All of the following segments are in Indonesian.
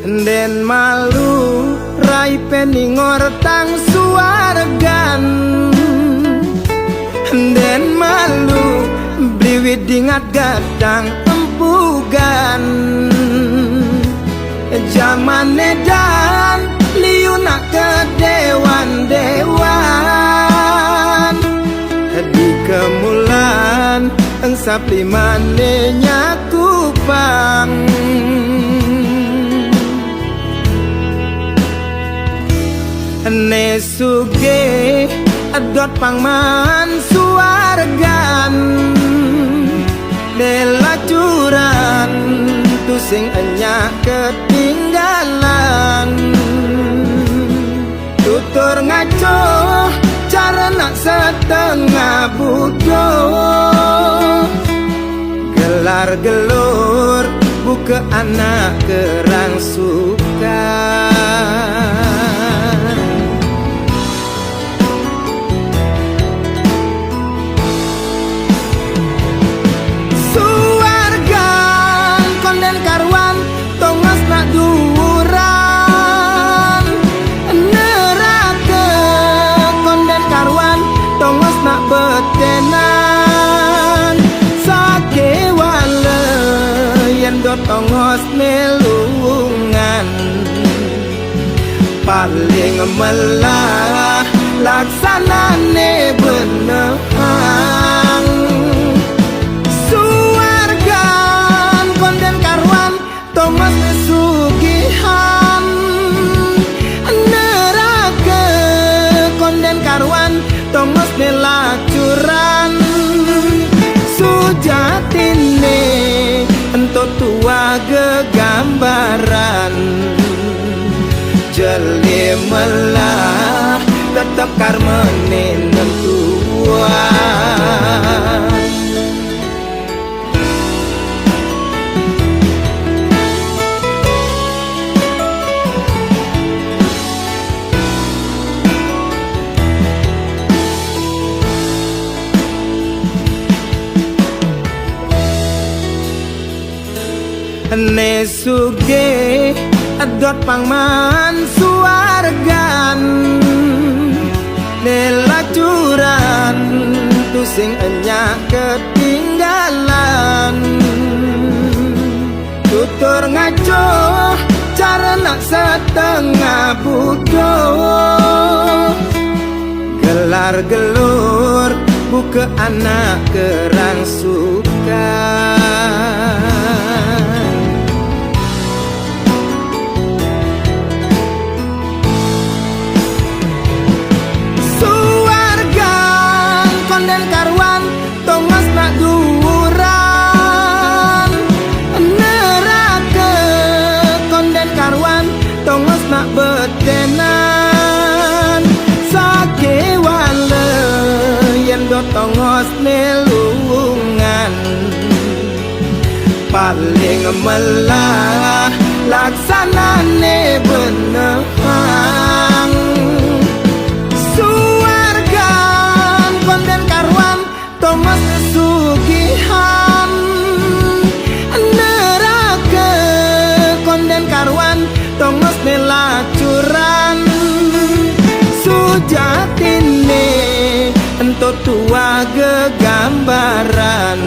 Den malu rai peningor tang suargan. Den malu bliwit dingat gadang empugan. Zaman edan liuna ke dewan-dewan. Di kemulan engsap limane nyakupang. Ne suge adot pangman suargan. Delacuran tu sing enya ketinggalan. Tutur ngaco cara nak setengah bodoh. Gelar gelur buka anak kerang suka. Tongos nelungan paling melah laksanane benehang. Suargan konden karwan tongos nesugihan. Neraka konden karwan tongos nelacuran. Sujatine entot tua gegambaran. Jeli melah tetap karmene nentuan. Ne suge adot pangman suargan. Delacuran tu sing enya ketinggalan. Tutur ngaco cara nak setengah bodoh. Gelar gelur buka anak kerang suka. Betenan sake wale yen do tongos nelungan paling melah laksanane benehang. Suargan konden karwan tongos nesugihan. Neraka konden karwan tongos nelacuran. Sujatine entot tua gegambaran.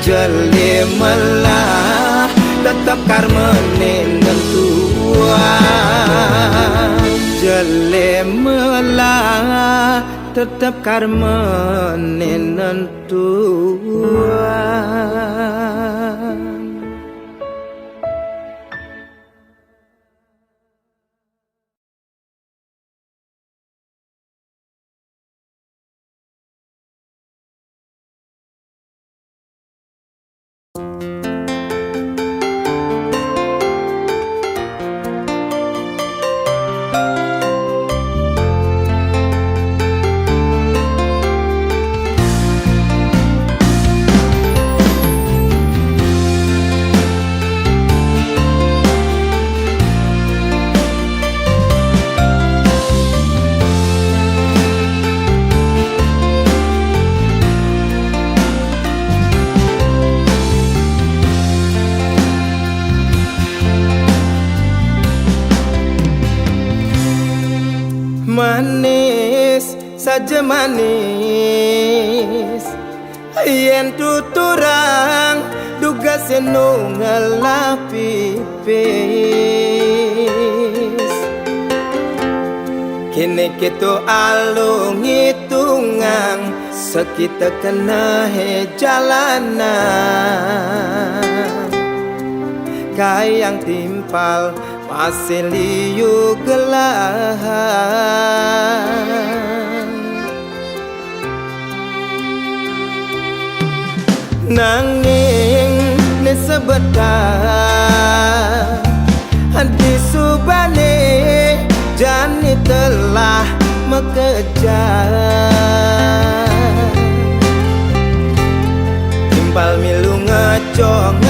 Jeli melah tetap karmene nentuan. Jeli melah tetap karmene nentuan. saja manis yen tuturang duga seno ngelapipis kini kita alung hitungan sekita kena jalanan kayang timpal masih liu gelahan nanging ne sebentar di subane jani telah mengejar timpal milu ngejohang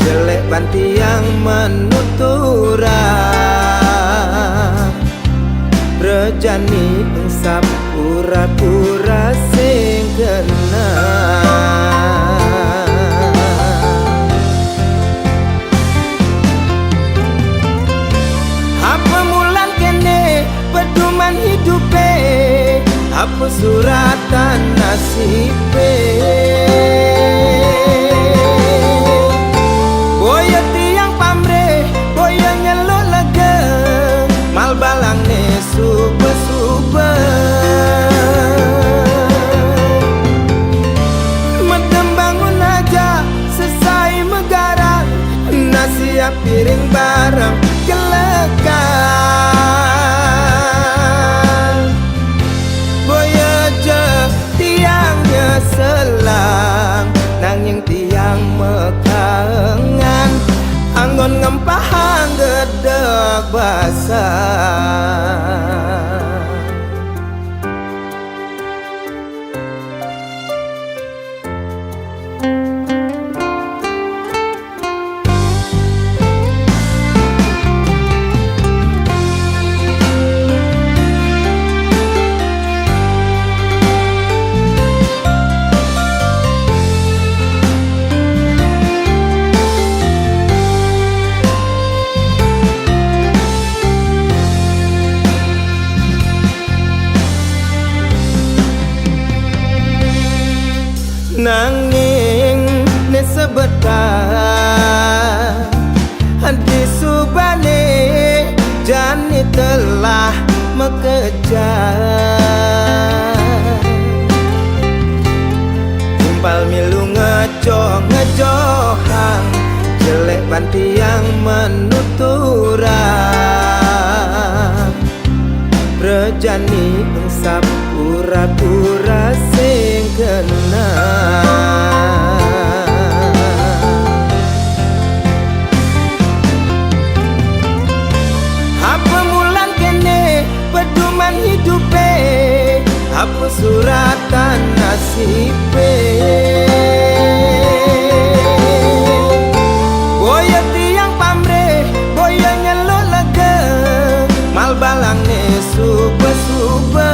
jelek banti yang menuturang rejani insap pura-pura sing kenang apa mulan kene pedoman hidupe apa suratan nasibe boya tiang pamre boya nyelok lega mal balang ne suba-suba medem bangun aja selesai megarang nasiap piring bareng kelekan boya je tiangnya selang nanging tiang mekangan anggon ngempahang gedeg basah nanging ne sebentar di subane jani telah mengejar timpal milu ngejohang jelek banti yang menuturang rejani insap pura-pura sing kenang apa mulan kene pedoman hidupe apa suratan nasibe boya tiang pamre boya nyelok lega mal balang ne suba-suba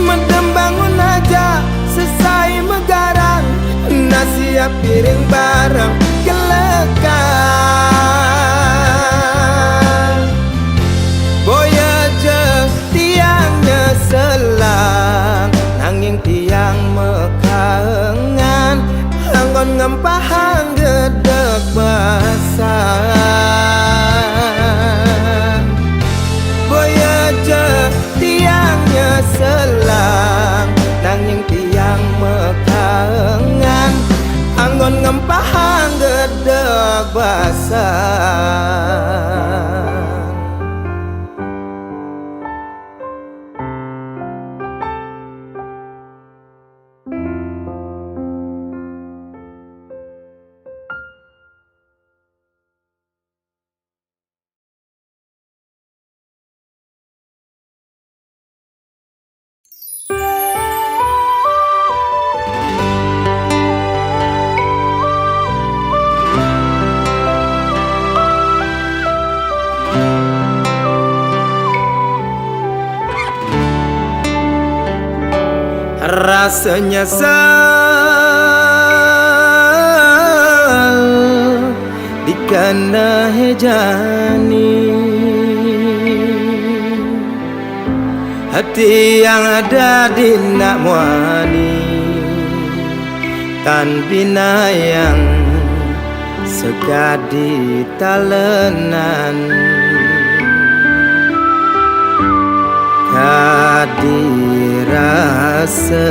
medem bangun aja selesai megarang nasiap piring bareng kelekan boya je tiangnya selang nanging tiang mekangan anggon ngempahang gedeg basah boya je tiangnya selang nanging tiang mekangan anggon ngempahang gedeg basah rasa nyesal di kana hejani hati yang ada di nak muani tan bina yang sekadi talenan kadi rasa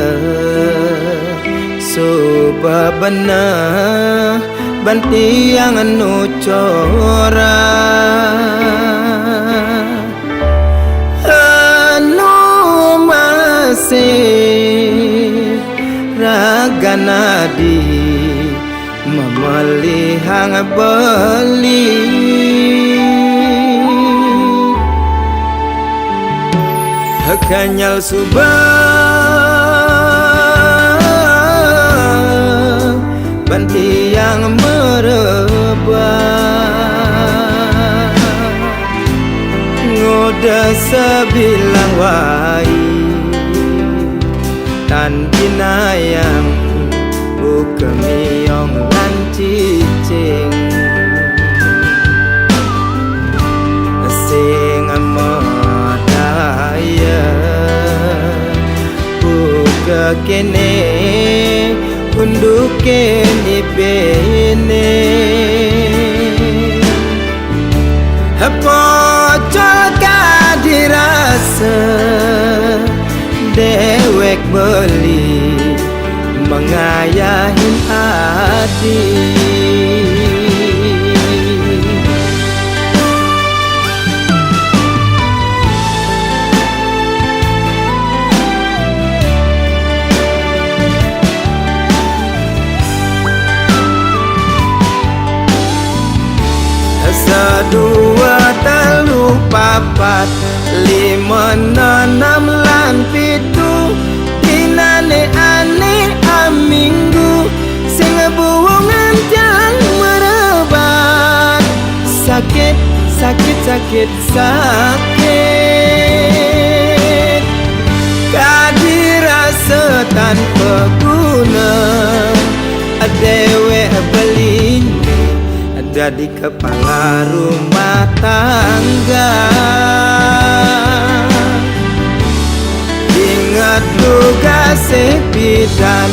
suba benar banti yang anu cora anu masih raga nadi memelihang beli kanyal subah banti yang merebah ngoda sebilang wai tan binayang bukemiong lan cicing sing modaya buka kene unduke ni bene apa jaga dirasa dewek beli mengayahin hati sedua telu papat lima enam lan pitu dinane ane aminggu sing buwongan jang merebat sakit sakit sakit sakit kadirasa tanpa guna dewe beli jadi kepala rumah tangga ingat tugas bidan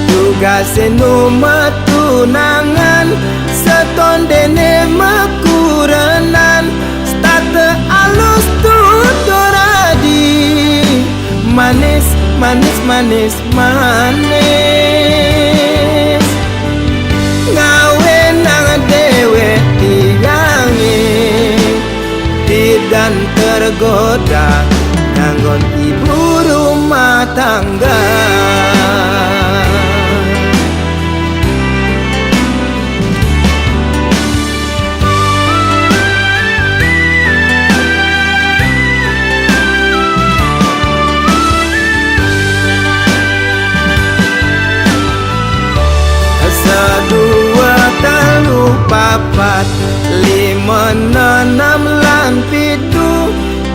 tugas nomor tunangan setondene mekuranan starte alus tutoradi manis manis manis manis ngawe nang dewe tiyangi dan tergoda nganggon ibu rumah tangga sedua telu papat lima enam lan pitu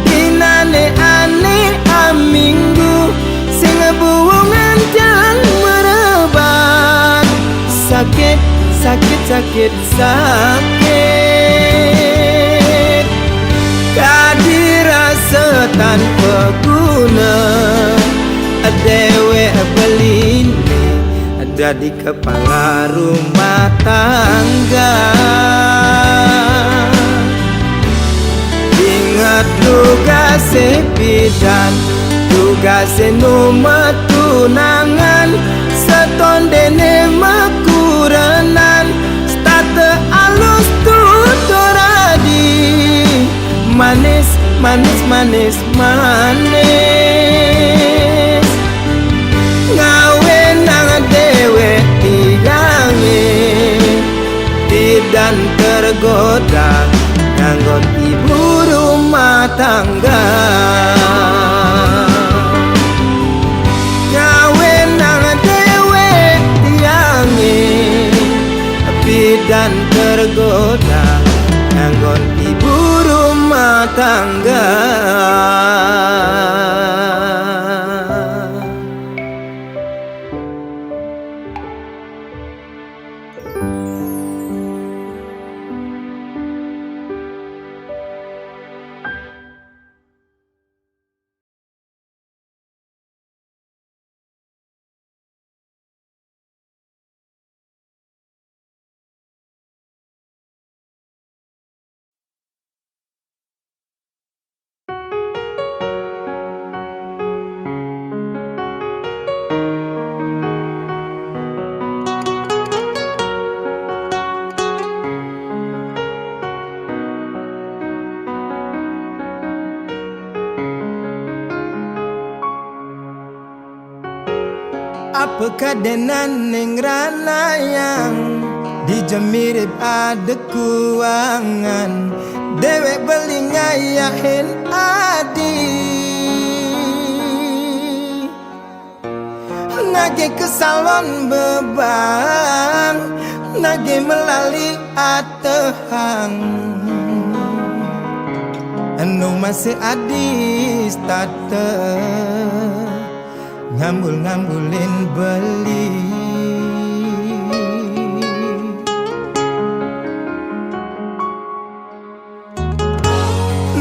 dinane ane aminggu sing buwongan jang merebat sakit sakit sakit sakit kadirasa tanpa guna dewe belin jadi kepala rumah tangga ingat tugas bidan tugas nomor tunangan setondene mekuranan starte alus tutoradi manis manis manis manis ngawe nang dewe tiyangi dan tergoda nganggon ibu rumah tangga ngawe nang dewe tiyangi dan tergoda nganggon ibu rumah tangga. Apa kadenan ning ranayang dijemirip ada kuangan dewek belingayahin adi nage kesalon beban nage melali atehang anu masih adis tate ngambul-ngambulin beli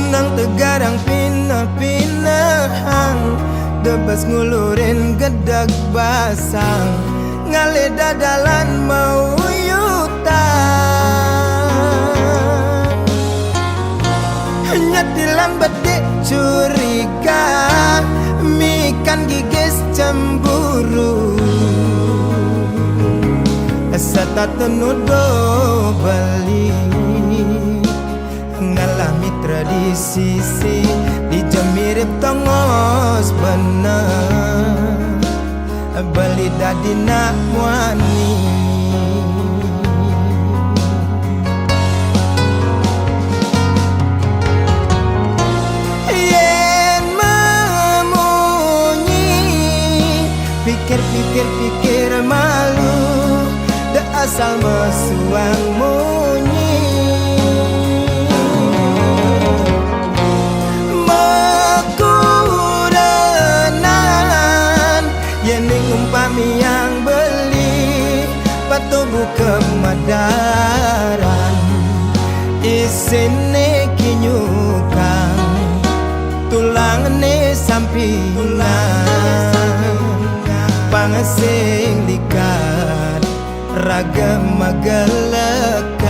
nang tegarang pinah-pinahang debas ngulurin gedag basang ngale dadalan mau yutan nyetilan bedik curiga mikan gigis cemburu serta tenudo beli ngalami tradisi dijemirip tongos bener beli dadi nak wani pikir-pikir malu dah asal mesuang munyi mekuranan yening umpami yang beli patubu kemadaran isine kinyukang tulang ne sampingan pangasing likat ragam magalekan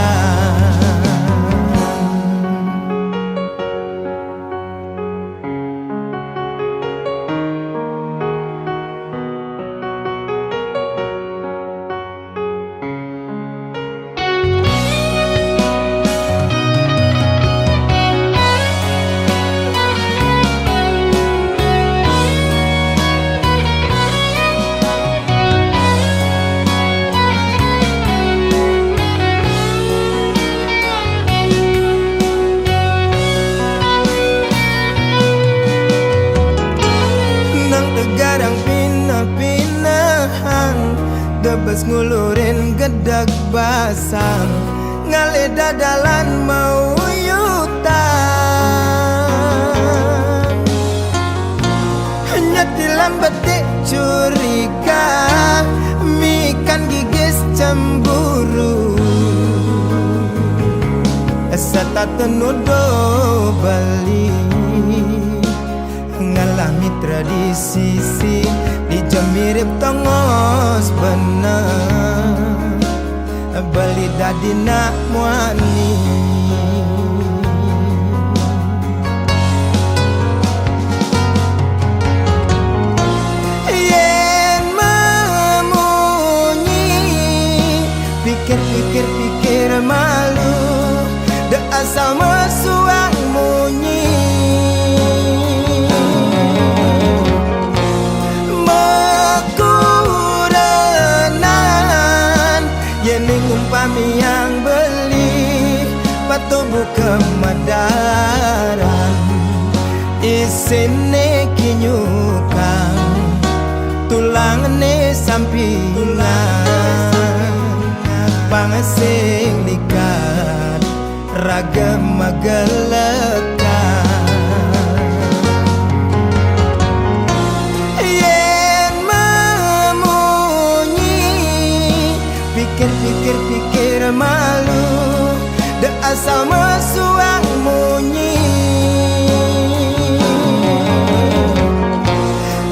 tegarang pinah-pinahang debes ngulurin gedag basang ngale dadalan mau yutan nyetilan betik curiga mikan gigis cemburu serta tenudo beli ngalami tradisi dijemirip tongos bener beli dadi nak wani yen memunyi pikir-pikir malu dah asal mesuang munyi umpami yang beli patubu kemadaran isine kinyukang tulang ne sampingan pangasing likat ragam magalekan pikir-pikir malu dah asal mesuang munyi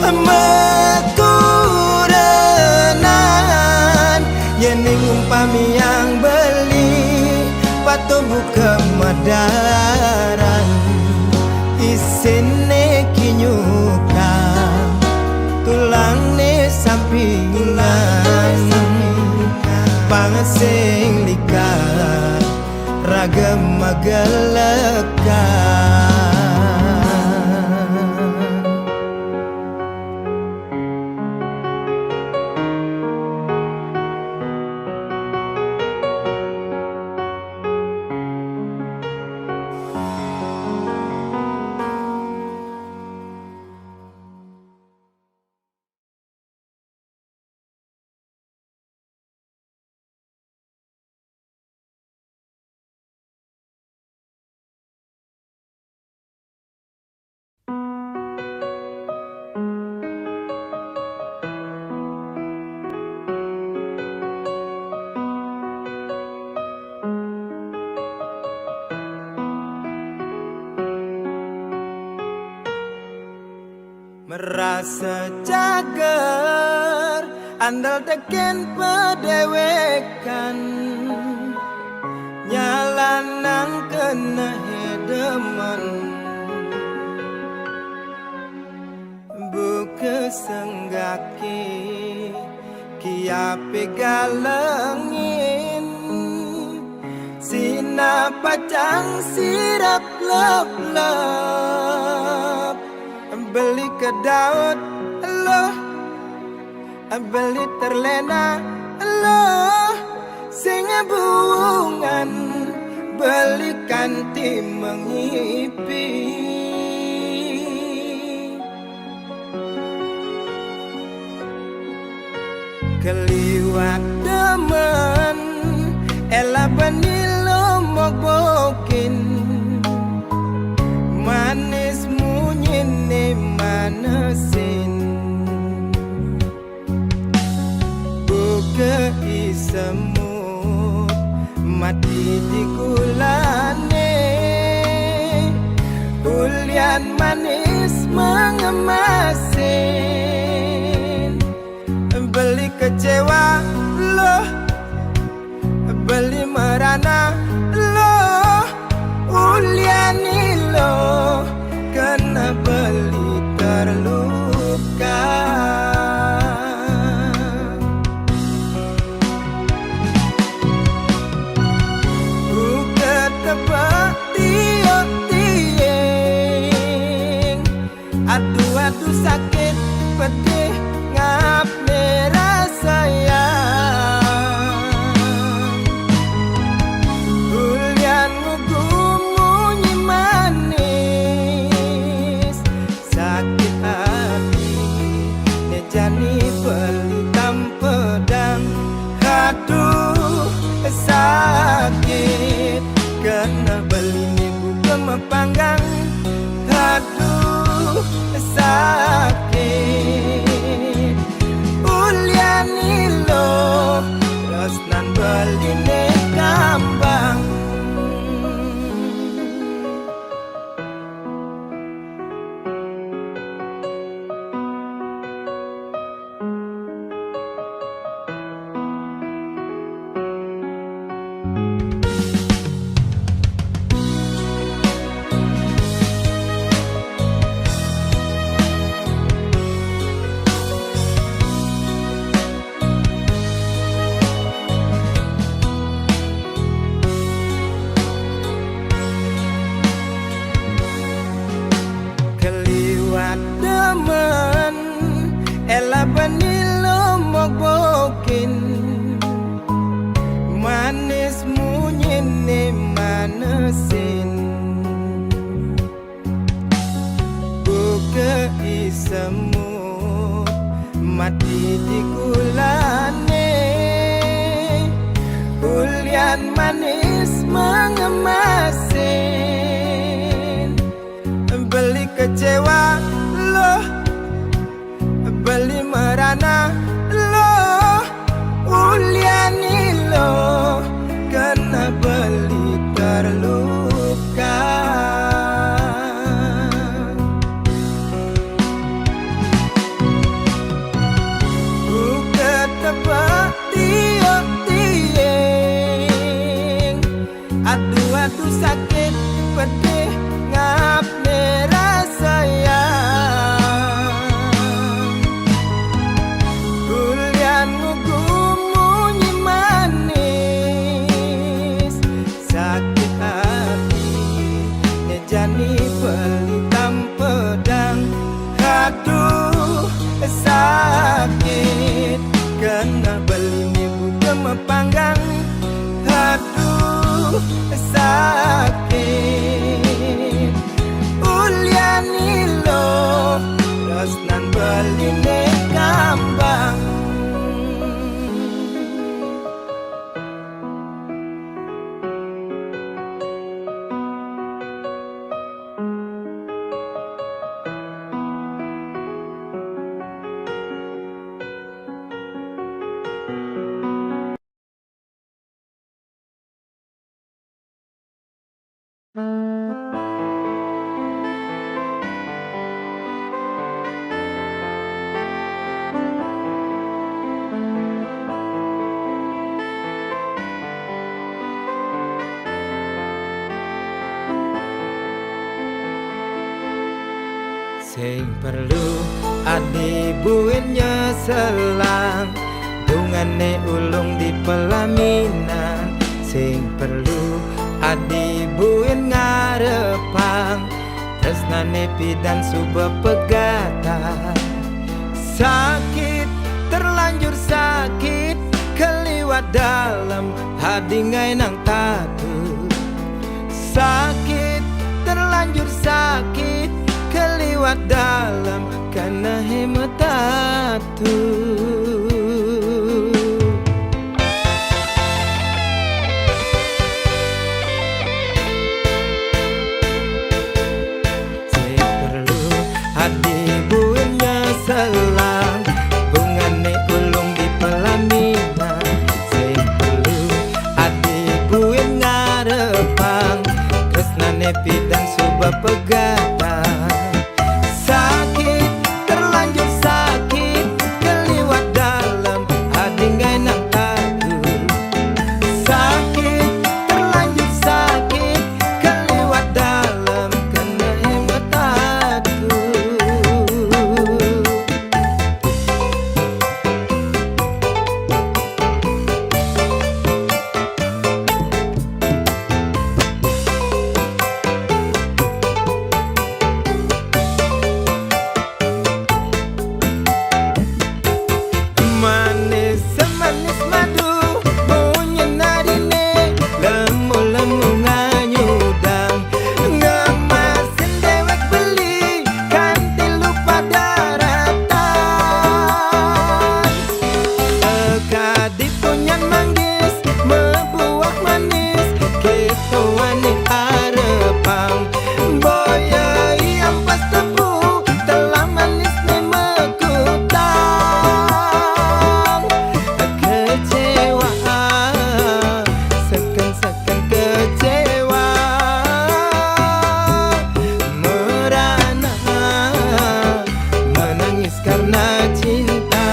mekuranan yening umpami yang beli patubu kemadaran isine kinyukang tulang ne sampingan pangasing likat ragam magalekan. sejager andal teken pedewekan nyalanan kena hedeman buka senggaki kiape galengin sina pacang sirap lep-lep beli ke Daud lo beli terlena lo sing bungan beli kanti mengipi keliwat demen ela benilo mogbokin manis munyine manesin buka isemut mati di gulane ulian manis mengemasin beli kecewa loh beli merana loh uliani loh kena beli terluka buka tebak tiok-tieng aduh sakit pedih ngap merasa sayang ulian ngumunyi manis sakit hati nejani pelitam pedang aduh sakit kena beli buka mepanggang aduh sakit uliani lo rosnan beline kambang demen ela benilo mogbokin manis munyine manesin buka isemut mati di gulane ulian manis mengemasin beli kecewa loh beli merana loh uliani loh kena beli terluka buka tebak tiok-tieng aduh sakit pedih ngap merasa sayang ulian ngumunyi manis sakit hati nejani pelitam pedang aduh sakit kena beli buka mepanggang aduh sakit uliani lo rosnan beline kambang Sing perlu adibuin nyeselang dungane ulung di pelaminan. Sing perlu adibuin ngarepang tresnane pidan suba pegatan. Sakit, terlanjur sakit, keliwat dalam hadingai nang tatu. Sakit, terlanjur sakit, keliwat dalam karena hemat tatu. Selang bungane ulung di pelaminan. Sing perlu adibuin ngarepang tresnane pidan suba pegatan. Sakit, terlanjur sakit, keliwat dalam hadingai nang tatu. Sakit, terlanjur sakit, keliwat dalam kena hemat tatu. Manis madu punya narine, lemu-lemu nganyudang ngemasin dewek beli kanti lupa daratan. Sekadi punya manggis mebuah manis kita wani arepang boya yang pas tebu telah manis nih mekutang. Kecewa, sekan-sekan kecewa, merana, menangis karena cinta.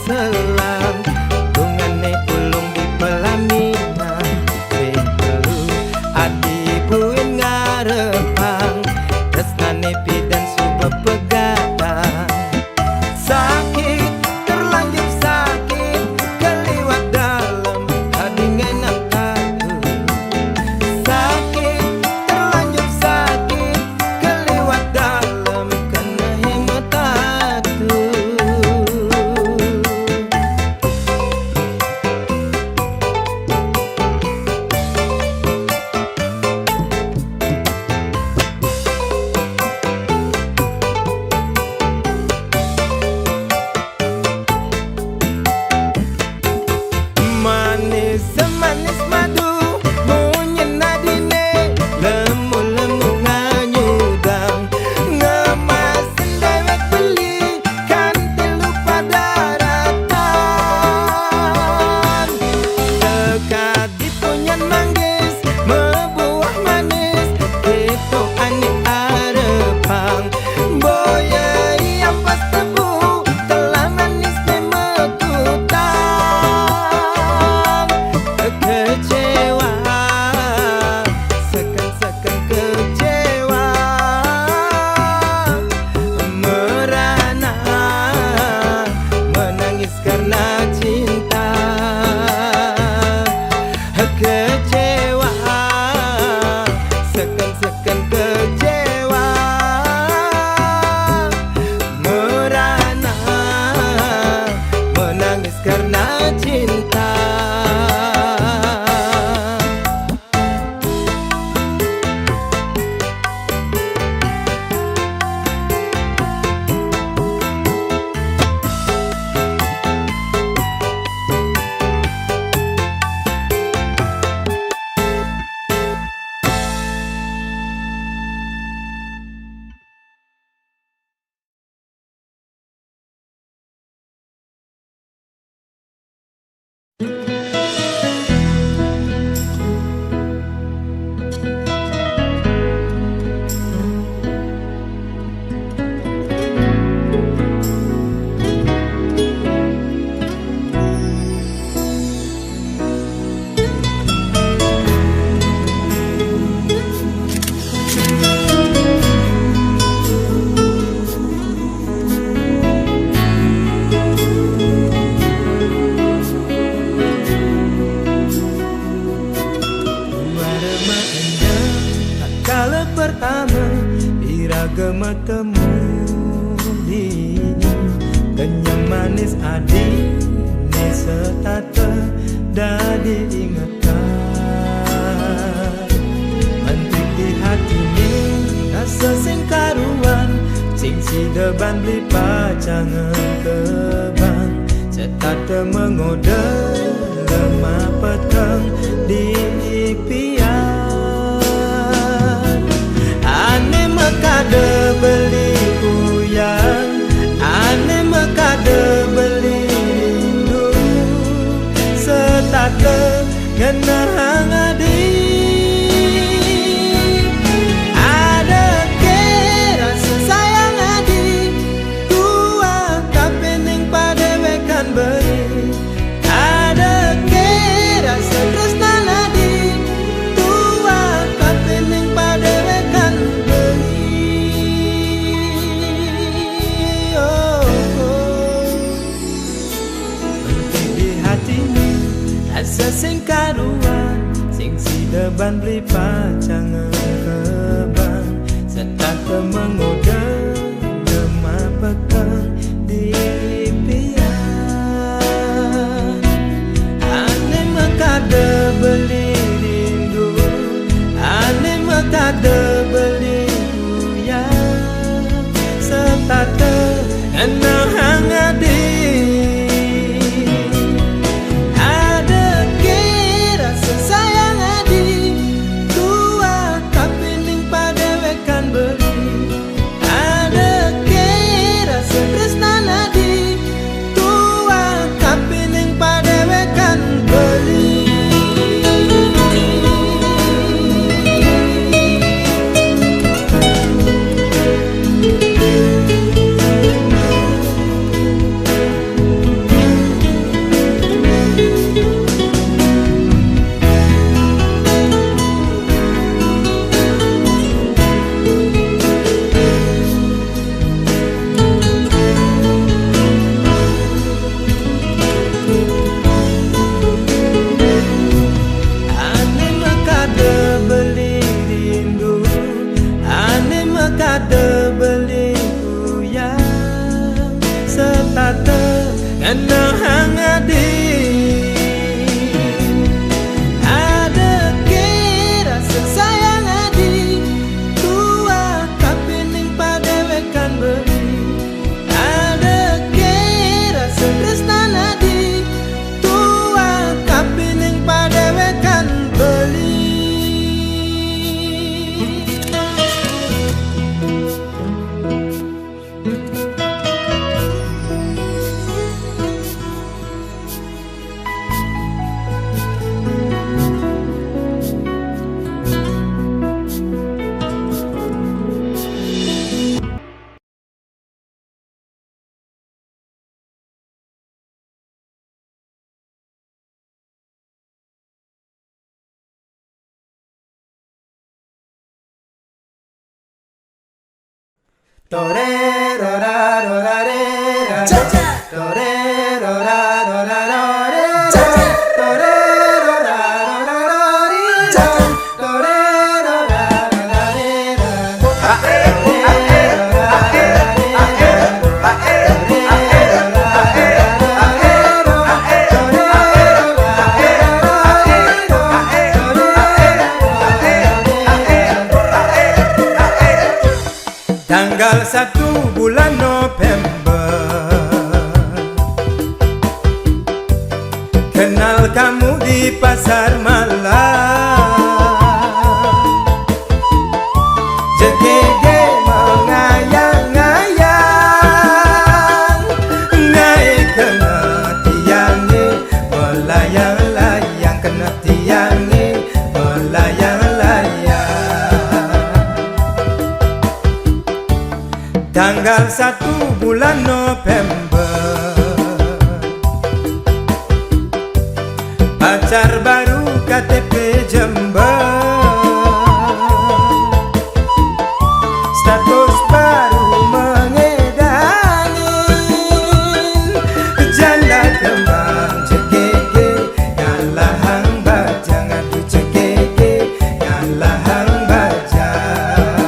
Selang bungane ulung di pelaminan. Sing perlu adibuin ngarepang tresnane pidan suba pegatan. Sakit, terlanjur sakit, keliwat dalam hadingai nang tatu. Sakit, terlanjur sakit, keliwat dalam karena hemat tatu. Manis madu punya nadine, lemu-lemu nganyudang ngemasin dewek beli kanti lupa daratan. Sekadi punya manggis mebuah manis kita ani arepang boya yang pas tebu telah manis nih mekutang. Kecewa, sekan-sekan kecewa, merana, menangis karena cinta. Kecewa, sekan-sekan kecewa, merana, menangis karena cinta. pertama iragama temu dini kenyang manis adi ne setata dadi ingatan antik di hati ni rasa sing karuan sing si deban beli pacangan kebang setata mengoda lemah petang di impian ane mekade beli uyang ane mekade beli rindu setata ngenang adi ada ke rasa sayang adi tua kapening pada wekan beri ada ke rasa tresna adi tua kapening pada wekan beri penting di hati ni rasa sing karuan sing si deban beli pacangan kebang setata mengoda lemah petang di impian ane mekade beli rindu ane mekade beli uyang setata ngenang adi ada ke rasa sayang adi tua kapening pada wekan beri ada ke rasa tresna adi tua kapening pada wekan beri ane mekade beli rindu ane mekade beli uyang setata ngenang adi ada ke rasa sayang adi tua kapening pada wekan beri ada ke rasa tresna adi tua kapening pada wekan beli torero ra ro ra re ra torero ra ro ra ro re ra torero ra ro ra ro ri ra torero ra ro ra re ra tanggal 1 bulan November kenal kamu di pasar malam jegege mengayang-ayang naik kena tiangnya melayang-layang kena tiangnya melayang-layang tanggal 1 bulan November pacar baru KTP Jember status baru mengedangin janda kembang cekeke ngalahang bajang aduh cekeke ngalahang bajang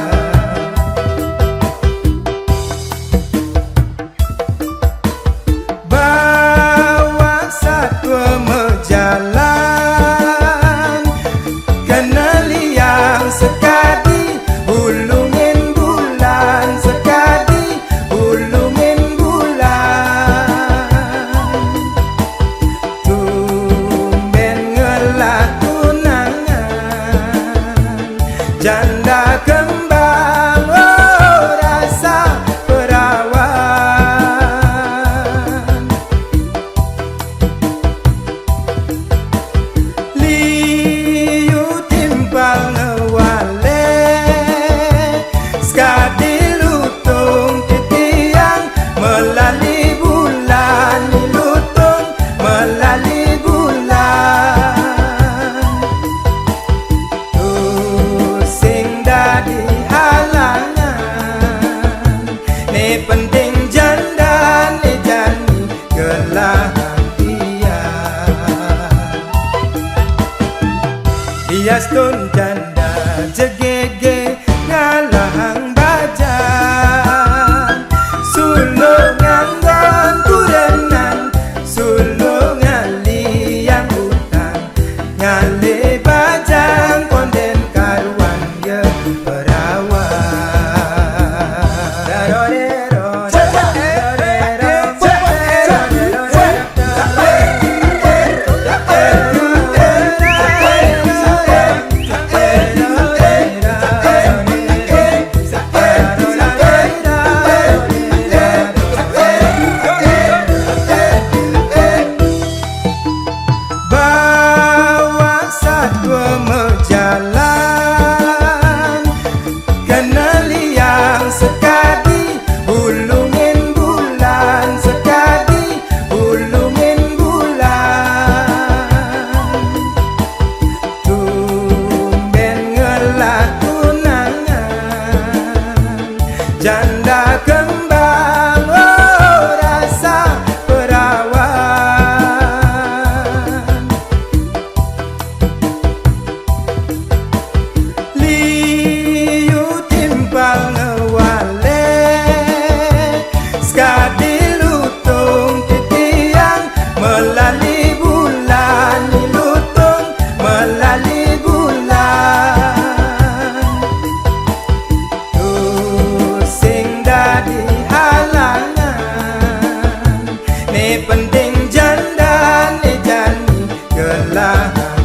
Hias tun janda jegege ngalahang bajang sulung nganggon kurenan sulung ngaliyang utang ngale bajang konden karuan ye perawan janda kembang oh rasa perawan liu timpal ngewale skadi lutung titiang melali bulan lutung melali bulan di halangan ne penting janda ne jani gelahan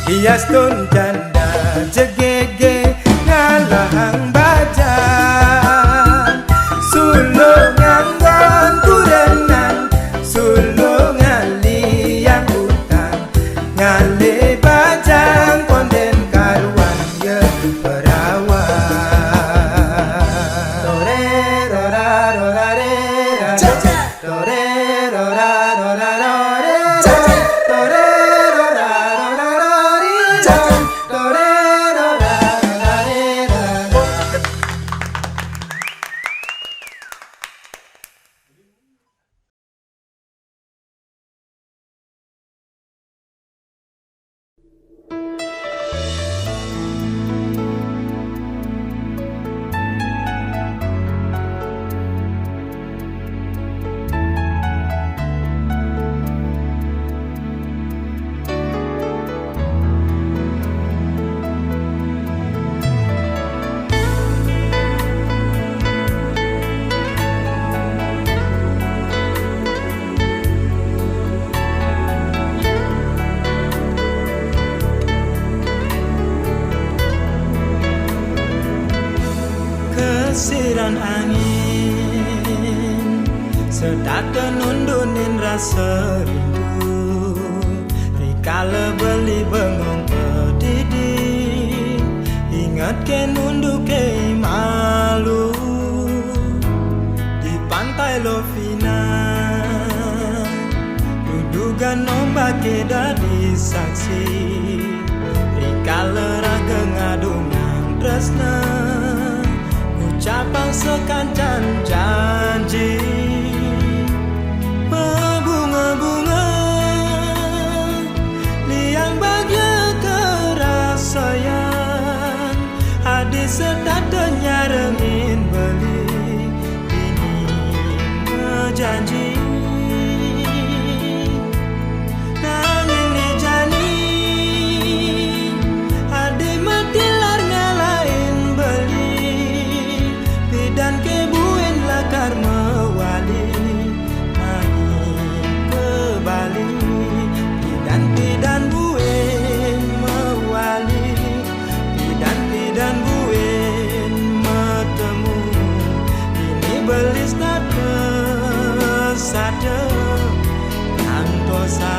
hias tun janda jegege ngalahang bajang sulung nganggon kurenan sulung ngaliyang utang ngale bajang konden karuan ye kesiran angin sedaka nundunin rasa rindu rikala beli bengong pedidi ingat ke nundu ke malu di pantai Lovina dudugan ombak ke dadi saksi rikala raga ngadungang tresna ucapan sekancan janji berbunga-bunga liang bahagia kerasayan hadis sedada nyarengin beli ini berjanji nanging dijani ade matilar ngalain beli dan kebuin lakar mewali naik ke Bali pidan buin mewali pidan buin metemu ini belis tak kesada antosam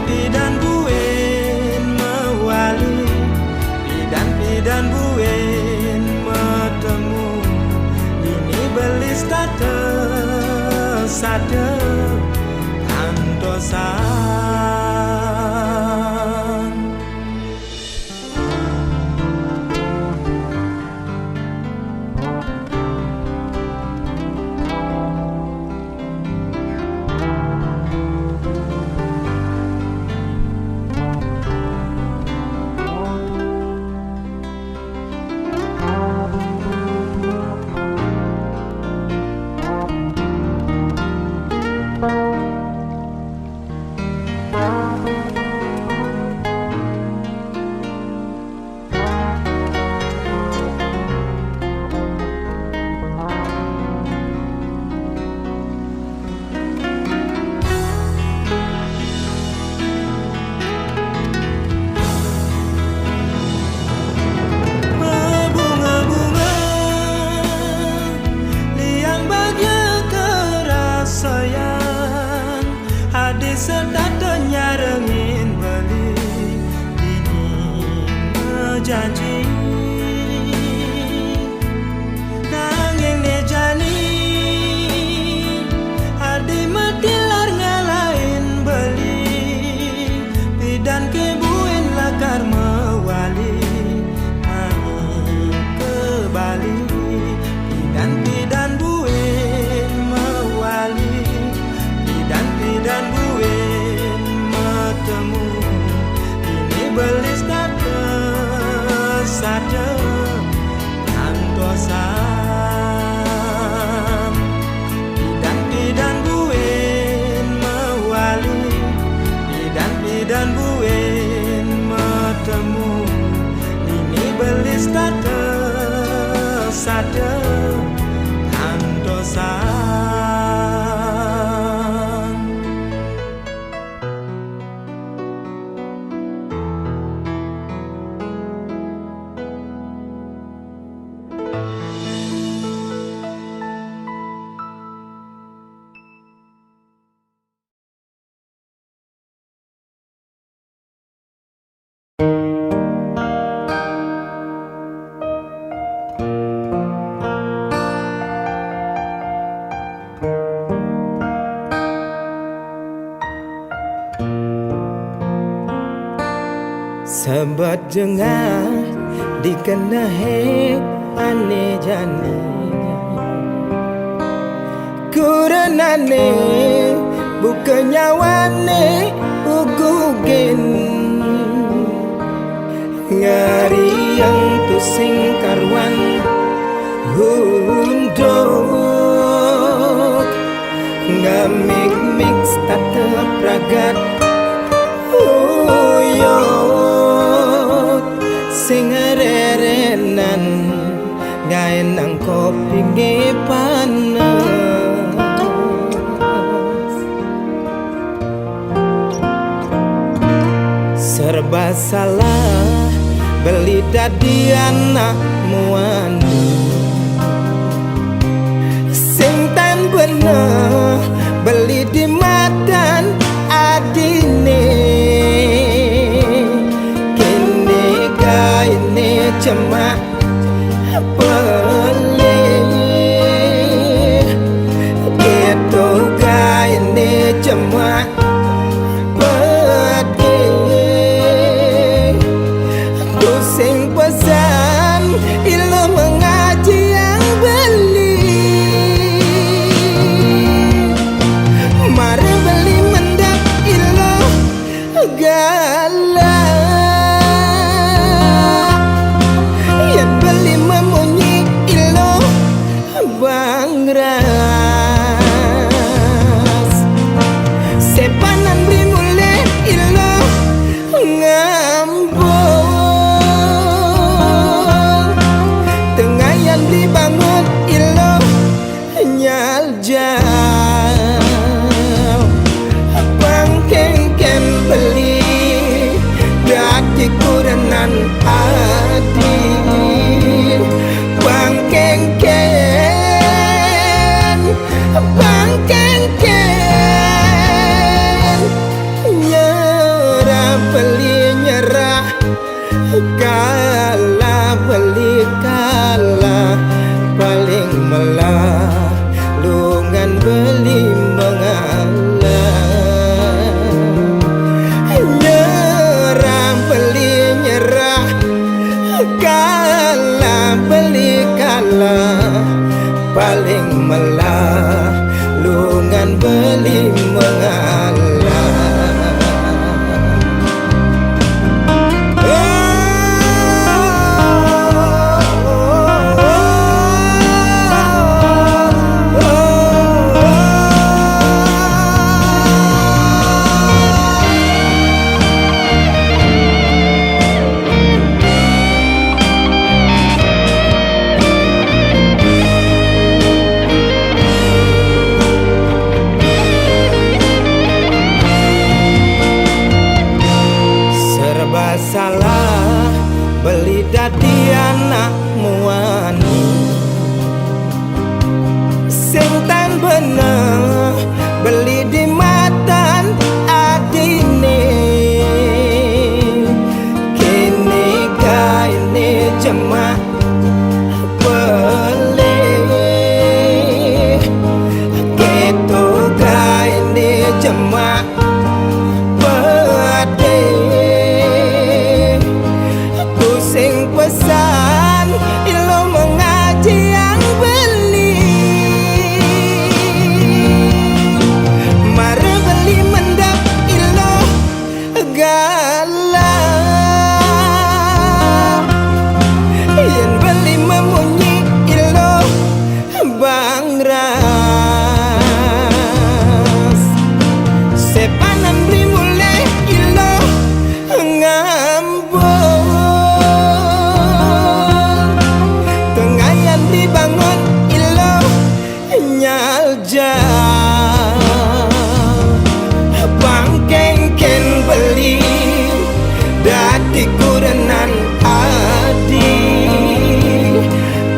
pidan buin mewali pidan buin metemu ini belis tak kesada antosam Sedatanya rengin beli dini janji nanging ne jani adi matilar ngalain beli pidan kebuin lakar mewali ke Bali pidan buin mewali pidan buin matemu ini belis datang saja antosam pidan buin mewali pidan buin matemu ini belis datang saja antosam. Sembat jengah dikenahe ane jani kurenane bukan nyawane ugugen ngari yang tusing karwan hundok ngamik tatep ragat sing rerenan gawe nang kopi panas serba salah beli dadi anak muani sing tan bener beli di madan adine ini cuma pelih gitu gaya ini cuma pedih pusing pesan ilu mengaji yang beli mari beli mendak ilu galah bangras sepanan beri mule ilo ngambung tengah yang dibangun ilo nyal jauh bangkeng beli dati kurenan adi bangkeng nyerah beli nyerah kalah beli kalah paling melah lungan beli mengalah nyerah beli nyerah kalah beli kalah paling melah lungan beli mengalah. lemak pedih. Pusing pesan ilo mengaji yang beli. Mari beli mendap ilo galak. Yen beli memunyi ilo bangras. Sepanan beli mulai ilo ngambung. Tengayan dibangun ilo nyaljang. Pangkengken beli dati kurenan adi.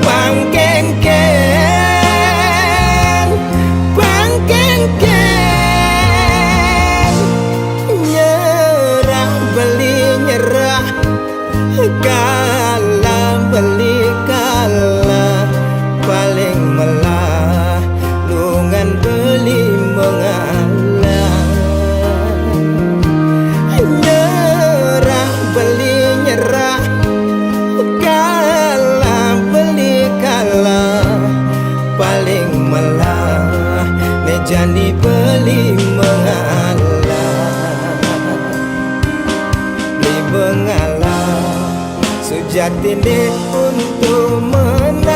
Pangkengken nyerah beli nyerah, kalah beli kalah. Paling melah lungan beli mengalah. Nyerah beli nyerah, kalah beli kalah. Paling melah nejani beli mengalah. Beli mengalah sejati untuk menang.